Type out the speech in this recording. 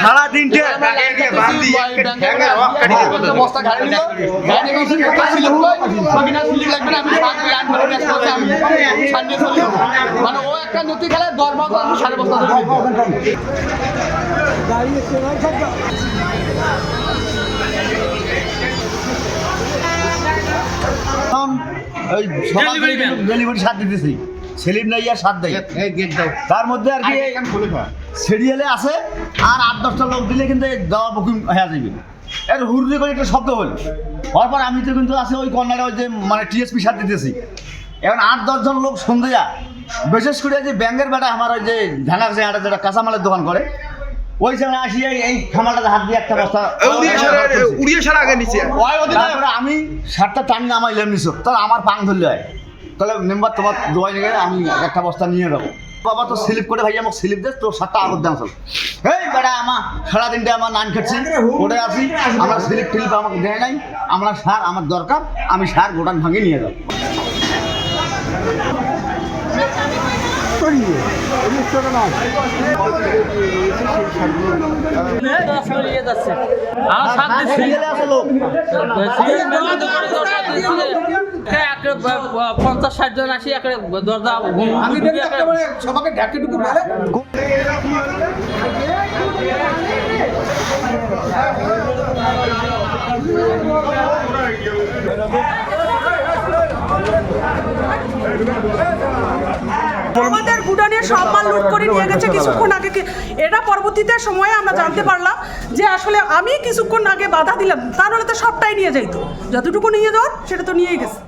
সারা দিনটা মানে ও একটা নদী খেলে 10 বছর 5.5 বছর ডেলিভারি সাত দিতেছি সেলিম নাই আর সাত দেয় তার মধ্যে আর কি সিরিয়ালে আছে আর 8-10টা লোক দিলে কিন্তু দেওয়া বুকিং হয়ে যাবে এর হুড়ি করে একটা শব্দ হল হওয়ার পর আমি তো কিন্তু আছে ওই কর্নারে ওই যে মানে টিএসপি সাত দিতেছি এখন 8-10 জন লোক সন্ধে যা বিশেষ করে যে ব্যাংকের বেটা আমার ওই যে ধানার যে যেটা কাঁচামালের দোকান করে ওই সময় আসি এই খামারটাতে হাত দিয়ে একটা বস্তা উড়িয়ে সারা আগে নিচে আমি শার্টটা টানি নামাইলাম নিছো তাহলে আমার পাং ধরলে হয় তাহলে মেম্বার তোমার দোয়াই নিয়ে আমি একটা বস্তা নিয়ে যাবো বাবা তো স্লিপ করে ভাই আমাকে স্লিপ দে তোর শার্টটা আগর দাম চল এই বেটা আমার সারাদিনটা আমার নান খাচ্ছি ওটা আসি আমার স্লিপ টিলিপ আমাকে দেয় নাই আমার সার আমার দরকার আমি সার গোটান ভাঙে নিয়ে যাবো পঞ্চাশ 60 জন আসি একটা দরজা সবাইকে ঢাকে ঢুকে বলে আমাদের গুডানের সব মাল লুট করে নিয়ে গেছে কিছুক্ষণ আগে। এটা পরবর্তীতে সময়ে আমরা জানতে পারলাম যে আসলে আমি কিছুক্ষণ আগে বাধা দিলাম, তাহলে তো সবটাই নিয়ে যাইতো, যতটুকু নিয়ে যাওয়ার সেটা তো নিয়েই গেছে।